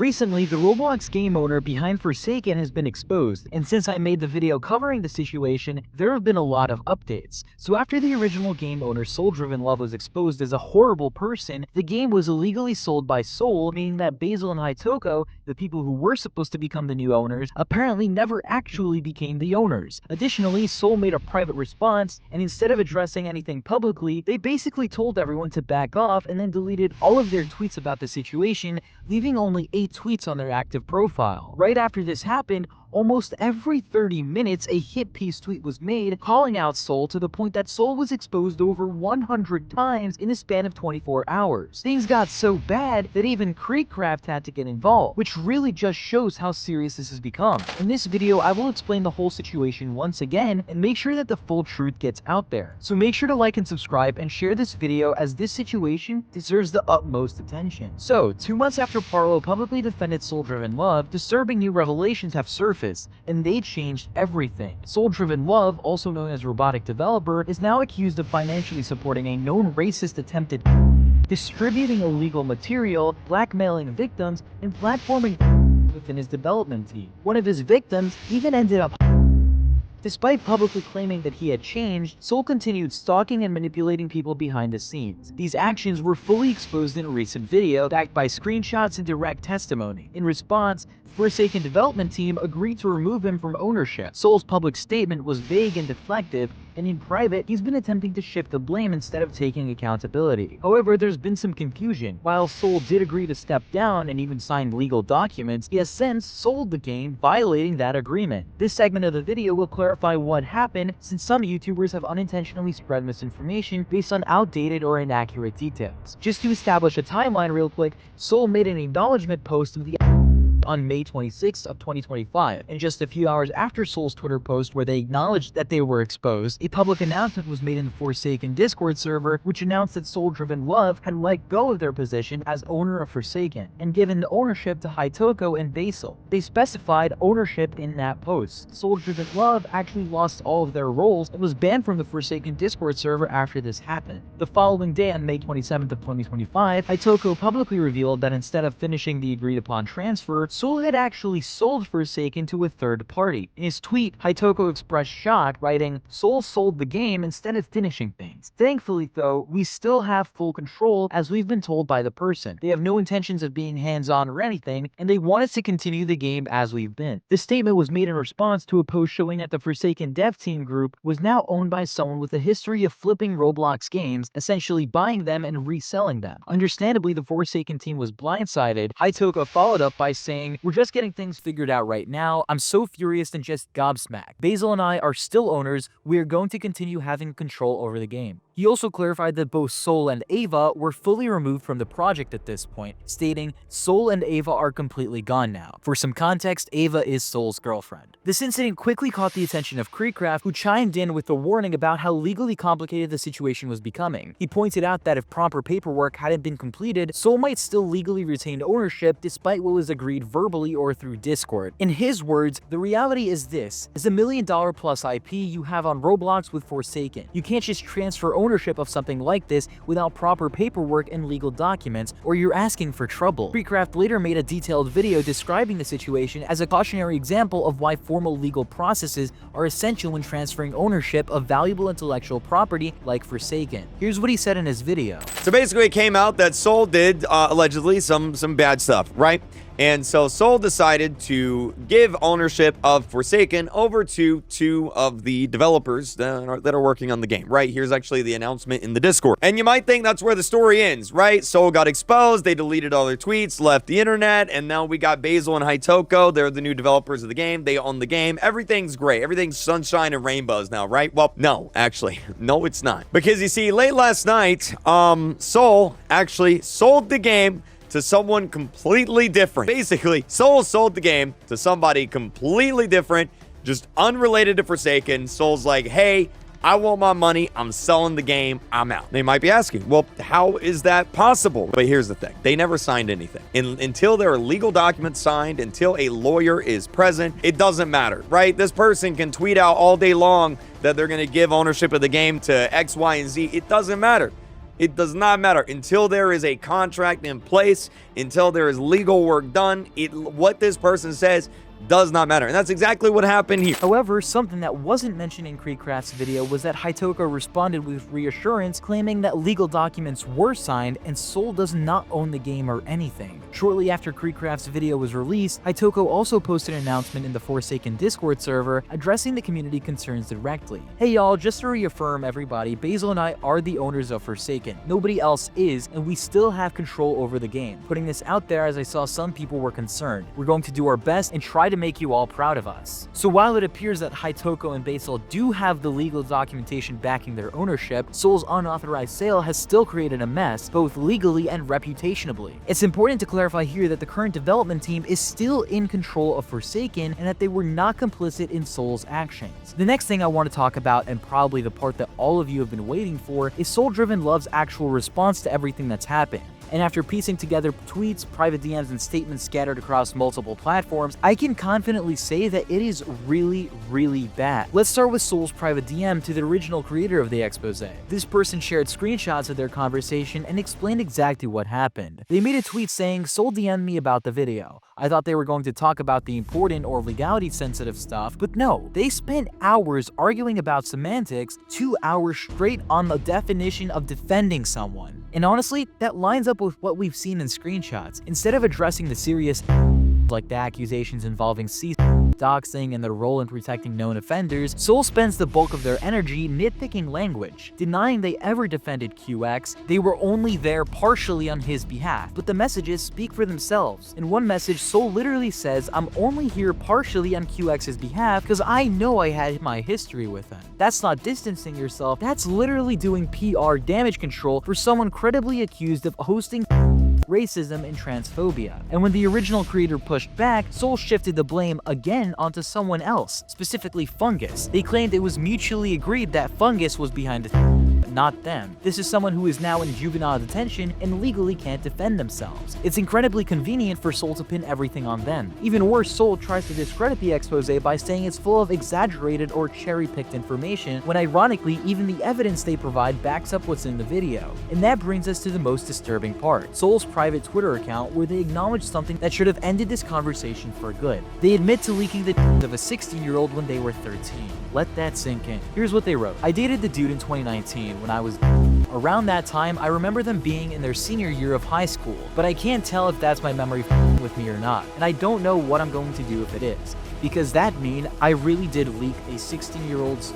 Recently, the Roblox game owner behind Forsaken has been exposed, and since I made the video covering the situation, there have been a lot of updates. So after the original game owner SoulDrivenLove was exposed as a horrible person, the game was illegally sold by Soul, meaning that Basil and Hitoko, the people who were supposed to become the new owners, apparently never actually became the owners. Additionally, Soul made a private response, and instead of addressing anything publicly, they basically told everyone to back off and then deleted all of their tweets about the situation, leaving only 8 tweets on their active profile. Right after this happened, almost every 30 minutes a hit piece tweet was made calling out Soul, to the point that Soul was exposed over 100 times in the span of 24 hours. Things got so bad that even Creekcraft had to get involved, which really just shows how serious this has become. In this video, I will explain the whole situation once again and make sure that the full truth gets out there. So make sure to like and subscribe and share this video, as this situation deserves the utmost attention. So, 2 months after Parlo publicly defended SoulDrivenLove, disturbing new revelations have surfaced, and they changed everything. SoulDrivenLove, also known as Robotic Developer, is now accused of financially supporting a known racist attempted distributing illegal material, blackmailing victims, and platforming within his development team. One of his victims even ended up. Despite publicly claiming that he had changed, Soul continued stalking and manipulating people behind the scenes. These actions were fully exposed in a recent video, backed by screenshots and direct testimony. In response, the Forsaken development team agreed to remove him from ownership. Soul's public statement was vague and deflective, and in private, he's been attempting to shift the blame instead of taking accountability. However, there's been some confusion. While Soul did agree to step down and even signed legal documents, he has since sold the game, violating that agreement. This segment of the video will clarify what happened, since some YouTubers have unintentionally spread misinformation based on outdated or inaccurate details. Just to establish a timeline real quick, Soul made an acknowledgement post of the on May 26th of 2025, and just a few hours after Soul's Twitter post where they acknowledged that they were exposed, a public announcement was made in the Forsaken Discord server, which announced that SoulDrivenLove had let go of their position as owner of Forsaken, and given the ownership to Hitoko and Basil. They specified ownership in that post. SoulDrivenLove actually lost all of their roles and was banned from the Forsaken Discord server after this happened. The following day, on May 27th of 2025, Hitoko publicly revealed that instead of finishing the agreed upon transfer, Soul had actually sold Forsaken to a third party. In his tweet, Hitoko expressed shock, writing, "Soul sold the game instead of finishing things. Thankfully though, we still have full control, as we've been told by the person. They have no intentions of being hands-on or anything, and they want us to continue the game as we've been." This statement was made in response to a post showing that the Forsaken dev team group was now owned by someone with a history of flipping Roblox games, essentially buying them and reselling them. Understandably, the Forsaken team was blindsided. Hitoko followed up by saying, "We're just getting things figured out right now. I'm so furious and just gobsmacked. Basil and I are still owners. We are going to continue having control over the game." He also clarified that both Soul and Ava were fully removed from the project at this point, stating, "Soul and Ava are completely gone now." For some context, Ava is Soul's girlfriend. This incident quickly caught the attention of Creekcraft, who chimed in with a warning about how legally complicated the situation was becoming. He pointed out that if proper paperwork hadn't been completed, Soul might still legally retain ownership despite what was agreed verbally or through Discord. In his words, "The reality is this: as $1 million plus IP you have on Roblox with Forsaken, you can't just transfer ownership of something like this without proper paperwork and legal documents, or you're asking for trouble." Creekcraft later made a detailed video describing the situation as a cautionary example of why formal legal processes are essential when transferring ownership of valuable intellectual property like Forsaken. Here's what he said in his video. So basically it came out that Soul did allegedly some bad stuff, right? And so Soul decided to give ownership of Forsaken over to 2 of the developers that are working on the game, right? Here's actually the announcement in the Discord. And you might think that's where the story ends, right? Soul got exposed, they deleted all their tweets, left the internet, and now we got Basil and Hitoko. They're the new developers of the game. They own the game. Everything's great. Everything's sunshine and rainbows now, right? Well, no, actually. No, it's not. Because you see, late last night, Soul actually sold the game to someone completely different. Basically, Soul sold the game to somebody completely different, just unrelated to Forsaken. Soul's like, "Hey, I want my money. I'm selling the game. I'm out." They might be asking, well, how is that possible? But here's the thing. They never signed anything. Until there are legal documents signed, until a lawyer is present, it doesn't matter, right? This person can tweet out all day long that they're going to give ownership of the game to X, Y, and Z. It doesn't matter. It does not matter until there is a contract in place, until there is legal work done. What this person says does not matter. And that's exactly what happened here. However, something that wasn't mentioned in KreekCraft's video was that Hitoko responded with reassurance, claiming that legal documents were signed and Soul does not own the game or anything. Shortly after KreekCraft's video was released, Hitoko also posted an announcement in the Forsaken Discord server addressing the community concerns directly. Hey y'all, just to reaffirm everybody, Basil and I are the owners of Forsaken. Nobody else is, and we still have control over the game. Putting this out there as I saw some people were concerned. We're going to do our best and try to make you all proud of us. So while it appears that Hitoko and Basil do have the legal documentation backing their ownership, Soul's unauthorized sale has still created a mess, both legally and reputationally. It's important to clarify here that the current development team is still in control of Forsaken and that they were not complicit in Soul's actions. The next thing I want to talk about, and probably the part that all of you have been waiting for, is SoulDrivenLove's actual response to everything that's happened. And after piecing together tweets, private DMs, and statements scattered across multiple platforms, I can confidently say that it is really, really bad. Let's start with Soul's private DM to the original creator of the expose. This person shared screenshots of their conversation and explained exactly what happened. They made a tweet saying, "Soul DM'd me about the video. I thought they were going to talk about the important or legality sensitive stuff, but no. They spent hours arguing about semantics, 2 hours straight on the definition of defending someone." And honestly, that lines up with what we've seen in screenshots. Instead of addressing the serious like the accusations involving doxing and their role in protecting known offenders, Soul spends the bulk of their energy nitpicking language, denying they ever defended QX. They were only there partially on his behalf, but the messages speak for themselves. In one message, Soul literally says, "I'm only here partially on QX's behalf because I know I had my history with him." That's not distancing yourself, that's literally doing PR damage control for someone credibly accused of hosting racism and transphobia. And when the original creator pushed back, Soul shifted the blame again onto someone else, specifically Fungus. They claimed it was mutually agreed that Fungus was behind it, but not them. This is someone who is now in juvenile detention and legally can't defend themselves. It's incredibly convenient for Soul to pin everything on them. Even worse, Soul tries to discredit the expose by saying it's full of exaggerated or cherry-picked information, when ironically, even the evidence they provide backs up what's in the video. And that brings us to the most disturbing part. Soul's private Twitter account, where they acknowledge something that should have ended this conversation for good. They admit to leaking the of a 16-year-old when they were 13. Let that sink in. Here's what they wrote. "I dated the dude in 2019 when I was around that time. I remember them being in their senior year of high school, but I can't tell if that's my memory with me or not, and I don't know what I'm going to do if it is, because that mean I really did leak a 16-year-old's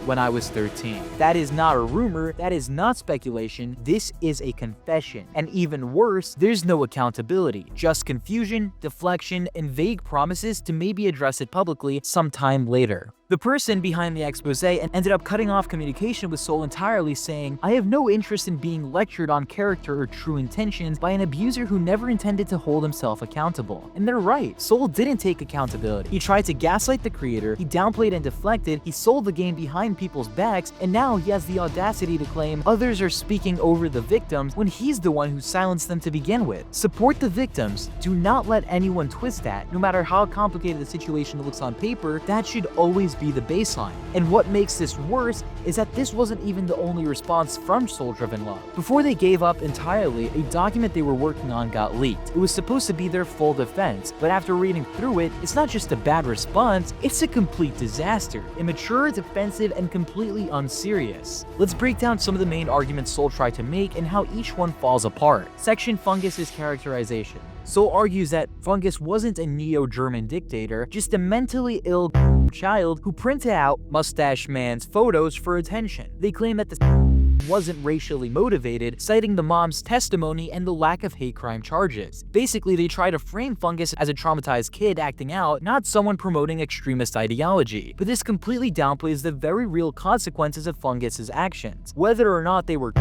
when I was 13. That is not a rumor, that is not speculation, this is a confession. And even worse, there's no accountability, just confusion, deflection, and vague promises to maybe address it publicly sometime later." The person behind the expose ended up cutting off communication with Soul entirely, saying, "I have no interest in being lectured on character or true intentions by an abuser who never intended to hold himself accountable." And they're right, Soul didn't take accountability. He tried to gaslight the creator, he downplayed and deflected, he sold the game behind people's backs, and now he has the audacity to claim others are speaking over the victims when he's the one who silenced them to begin with. Support the victims. Do not let anyone twist that. No matter how complicated the situation looks on paper, that should always be the baseline. And what makes this worse is that this wasn't even the only response from SoulDrivenLove. Before they gave up entirely, a document they were working on got leaked. It was supposed to be their full defense, but after reading through it, it's not just a bad response, it's a complete disaster. Immature, defensive, and completely unserious. Let's break down some of the main arguments Soul tried to make and how each one falls apart. Section Fungus's characterization. Soul argues that Fungus wasn't a neo-German dictator, just a mentally ill child who printed out Mustache Man's photos for attention. They claim that the wasn't racially motivated, citing the mom's testimony and the lack of hate crime charges. Basically, they try to frame Fungus as a traumatized kid acting out, not someone promoting extremist ideology. But this completely downplays the very real consequences of Fungus's actions. Whether or not they were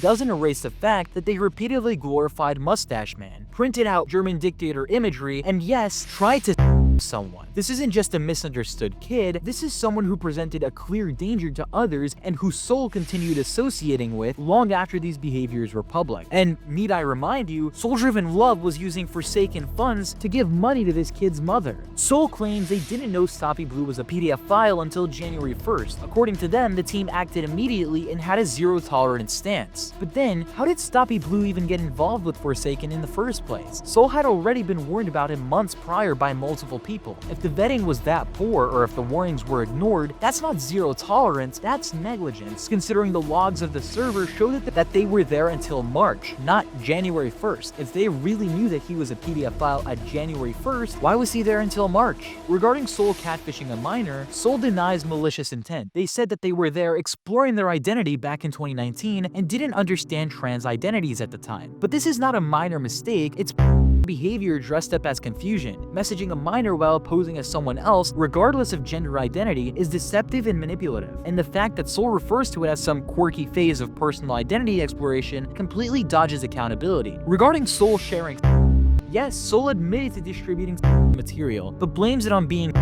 doesn't erase the fact that they repeatedly glorified Mustache Man, printed out German dictator imagery, and yes, tried to someone. This isn't just a misunderstood kid, this is someone who presented a clear danger to others and who Soul continued associating with long after these behaviors were public. And need I remind you, SoulDrivenLove was using Forsaken funds to give money to this kid's mother. Soul claims they didn't know Stoppy Blue was a PDF file until January 1st. According to them, the team acted immediately and had a zero-tolerance stance. But then, how did Stoppy Blue even get involved with Forsaken in the first place? Soul had already been warned about him months prior by multiple people. If the vetting was that poor or if the warnings were ignored, that's not zero tolerance, that's negligence, considering the logs of the server show that they were there until March, not January 1st. If they really knew that he was a PDF file at January 1st, why was he there until March? Regarding Soul catfishing a minor, Soul denies malicious intent. They said that they were there exploring their identity back in 2019 and didn't understand trans identities at the time. But this is not a minor mistake, it's behavior dressed up as confusion. Messaging a minor while posing as someone else, regardless of gender identity, is deceptive and manipulative. And the fact that Soul refers to it as some quirky phase of personal identity exploration completely dodges accountability. Regarding Soul sharing, yes, Soul admitted to distributing material, but blames it on being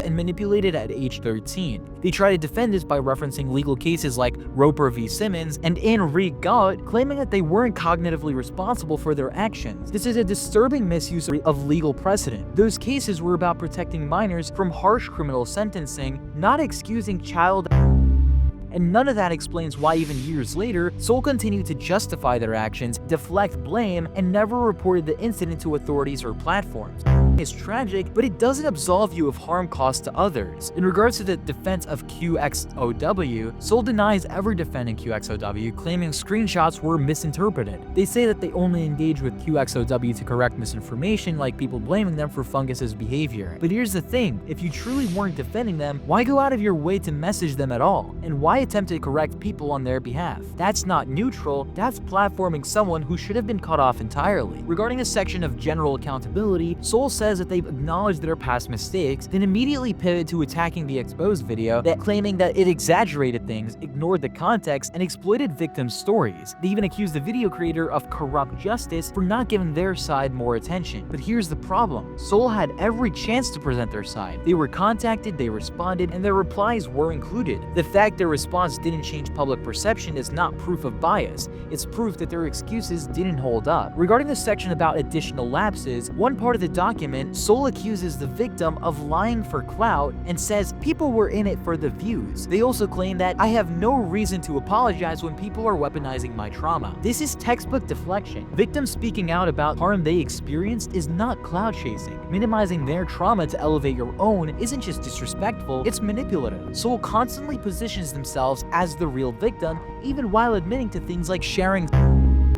and manipulated at age 13. They try to defend this by referencing legal cases like Roper v. Simmons and Enrique Gaut, claiming that they weren't cognitively responsible for their actions. This is a disturbing misuse of legal precedent. Those cases were about protecting minors from harsh criminal sentencing, not excusing child. And none of that explains why even years later, Soul continued to justify their actions, deflect blame, and never reported the incident to authorities or platforms. It's tragic, but it doesn't absolve you of harm caused to others. In regards to the defense of QXOW, Soul denies ever defending QXOW, claiming screenshots were misinterpreted. They say that they only engage with QXOW to correct misinformation, like people blaming them for Fungus's behavior. But here's the thing, if you truly weren't defending them, why go out of your way to message them at all? And why attempt to correct people on their behalf? That's not neutral, that's platforming someone who should have been cut off entirely. Regarding the section of general accountability, Soul says that they've acknowledged their past mistakes, then immediately pivot to attacking the exposed video, claiming that it exaggerated things, ignored the context, and exploited victims' stories. They even accused the video creator of corrupt justice for not giving their side more attention. But here's the problem. Soul had every chance to present their side. They were contacted, they responded, and their replies were included. The fact their response didn't change public perception is not proof of bias. It's proof that their excuses didn't hold up. Regarding the section about additional lapses, one part of the document, Soul accuses the victim of lying for clout and says people were in it for the views. They also claim that I have no reason to apologize when people are weaponizing my trauma. This is textbook deflection. Victims speaking out about harm they experienced is not clout chasing. Minimizing their trauma to elevate your own isn't just disrespectful, it's manipulative. Soul constantly positions themselves as the real victim, even while admitting to things like sharing.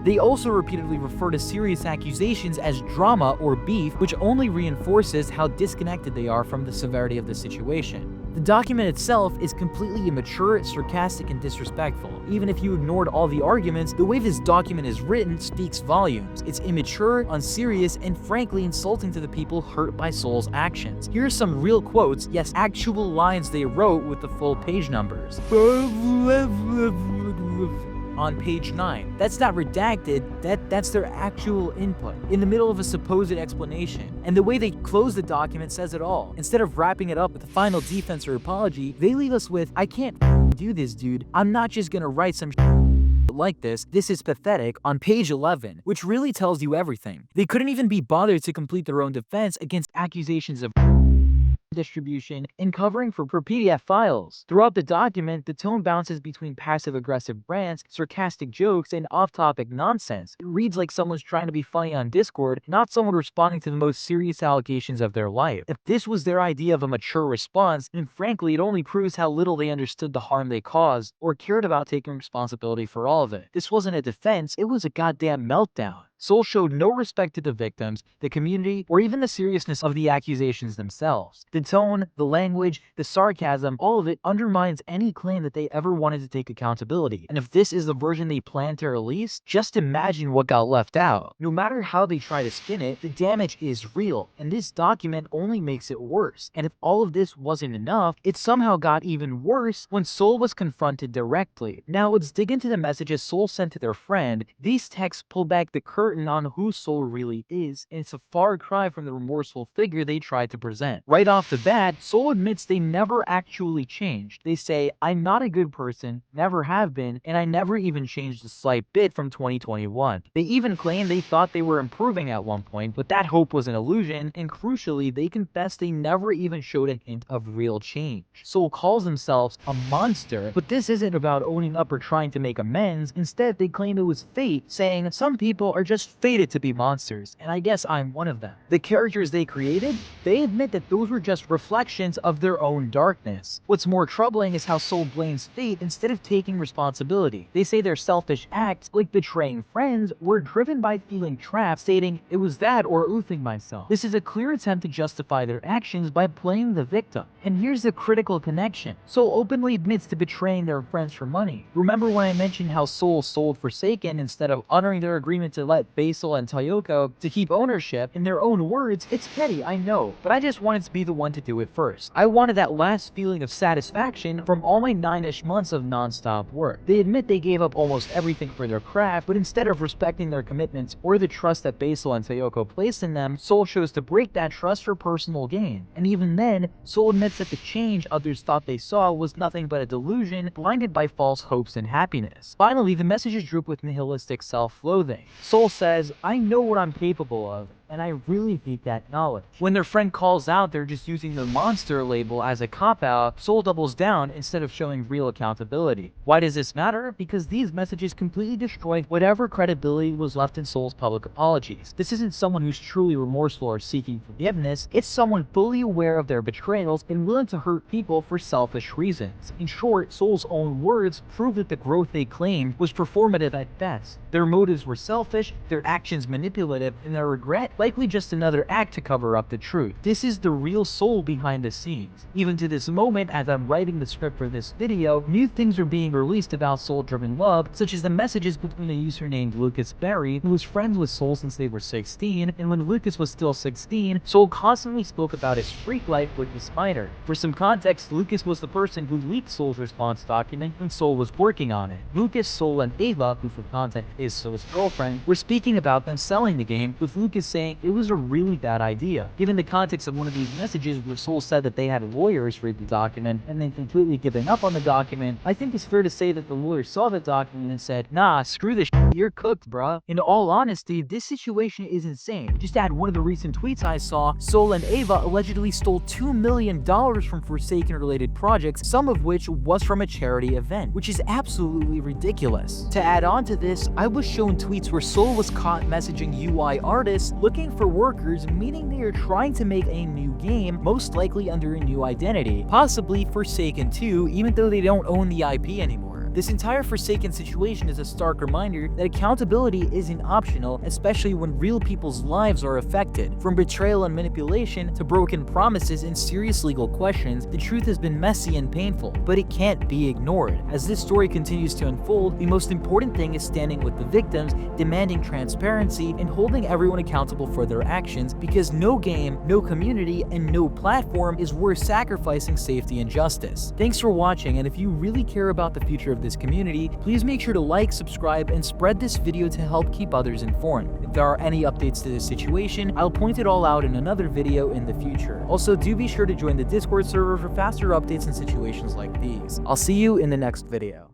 They also repeatedly refer to serious accusations as drama or beef, which only reinforces how disconnected they are from the severity of the situation. The document itself is completely immature, sarcastic, and disrespectful. Even if you ignored all the arguments, the way this document is written speaks volumes. It's immature, unserious, and frankly insulting to the people hurt by Soul's actions. Here are some real quotes, yes, actual lines they wrote with the full page numbers. On page 9. That's not redacted, that's their actual input, in the middle of a supposed explanation. And the way they close the document says it all. Instead of wrapping it up with a final defense or apology, they leave us with, I can't do this, dude. I'm not just gonna write some like this is pathetic, on page 11, which really tells you everything. They couldn't even be bothered to complete their own defense against accusations of distribution and covering for PDF files. Throughout the document, the tone bounces between passive-aggressive rants, sarcastic jokes, and off-topic nonsense. It reads like someone's trying to be funny on Discord, not someone responding to the most serious allegations of their life. If this was their idea of a mature response, then frankly, it only proves how little they understood the harm they caused, or cared about taking responsibility for all of it. This wasn't a defense, it was a goddamn meltdown. Soul showed no respect to the victims, the community, or even the seriousness of the accusations themselves. The tone, the language, the sarcasm, all of it undermines any claim that they ever wanted to take accountability. And if this is the version they plan to release, just imagine what got left out. No matter how they try to spin it, the damage is real, and this document only makes it worse. And if all of this wasn't enough, it somehow got even worse when Soul was confronted directly. Now let's dig into the messages Soul sent to their friend. These texts pull back the curtain curtain on who Soul really is, and it's a far cry from the remorseful figure they tried to present. Right off the bat, Soul admits they never actually changed. They say, "I'm not a good person, never have been, and I never even changed a slight bit from 2021. They even claim they thought they were improving at one point, but that hope was an illusion, and crucially, they confess they never even showed a hint of real change. Soul calls themselves a monster, but this isn't about owning up or trying to make amends. Instead, they claim it was fate, saying some people are just fated to be monsters, and I guess I'm one of them. The characters they created, they admit that those were just reflections of their own darkness. What's more troubling is how Soul blames fate instead of taking responsibility. They say their selfish acts, like betraying friends, were driven by feeling trapped, stating, "It was that or oofing myself." This is a clear attempt to justify their actions by blaming the victim. And here's the critical connection. Soul openly admits to betraying their friends for money. Remember when I mentioned how Soul sold Forsaken instead of honoring their agreement to let Basil and Tayoko to keep ownership? In their own words, it's petty, I know, but I just wanted to be the one to do it first. I wanted that last feeling of satisfaction from all my 9-ish months of non-stop work. They admit they gave up almost everything for their craft, but instead of respecting their commitments or the trust that Basil and Tayoko placed in them, Soul chose to break that trust for personal gain. And even then, Soul admits that the change others thought they saw was nothing but a delusion, blinded by false hopes and happiness. Finally, the message is drooped with nihilistic self-loathing. Soul says, "I know what I'm capable of, and I really hate that knowledge." When their friend calls out they're just using the monster label as a cop-out, Soul doubles down instead of showing real accountability. Why does this matter? Because these messages completely destroy whatever credibility was left in Soul's public apologies. This isn't someone who's truly remorseful or seeking forgiveness, it's someone fully aware of their betrayals and willing to hurt people for selfish reasons. In short, Soul's own words prove that the growth they claimed was performative at best. Their motives were selfish, their actions manipulative, and their regret likely just another act to cover up the truth. This is the real Soul behind the scenes. Even to this moment, as I'm writing the script for this video, new things are being released about SoulDrivenLove, such as the messages between a user named Lucas Berry, who was friends with Soul since they were 16, and when Lucas was still 16, Soul constantly spoke about his freak life with this minor. For some context, Lucas was the person who leaked Soul's response document when Soul was working on it. Lucas, Soul, and Ava, who for context is Soul's girlfriend, were speaking about them selling the game, with Lucas saying it was a really bad idea. Given the context of one of these messages where Soul said that they had lawyers read the document and then completely giving up on the document, I think it's fair to say that the lawyers saw the document and said, "Nah, screw this shit, you're cooked, bruh." In all honesty, this situation is insane. Just to add one of the recent tweets I saw, Soul and Ava allegedly stole $2 million from Forsaken related projects, some of which was from a charity event, which is absolutely ridiculous. To add on to this, I was shown tweets where Soul was caught messaging UI artists looking for workers, meaning they are trying to make a new game, most likely under a new identity, possibly Forsaken 2, even though they don't own the IP anymore. This entire Forsaken situation is a stark reminder that accountability isn't optional, especially when real people's lives are affected. From betrayal and manipulation to broken promises and serious legal questions, the truth has been messy and painful, but it can't be ignored. As this story continues to unfold, the most important thing is standing with the victims, demanding transparency, and holding everyone accountable for their actions, because no game, no community, and no platform is worth sacrificing safety and justice. Thanks for watching, and if you really care about the future of this community, please make sure to like, subscribe, and spread this video to help keep others informed. If there are any updates to this situation, I'll point it all out in another video in the future. Also, do be sure to join the Discord server for faster updates in situations like these. I'll see you in the next video.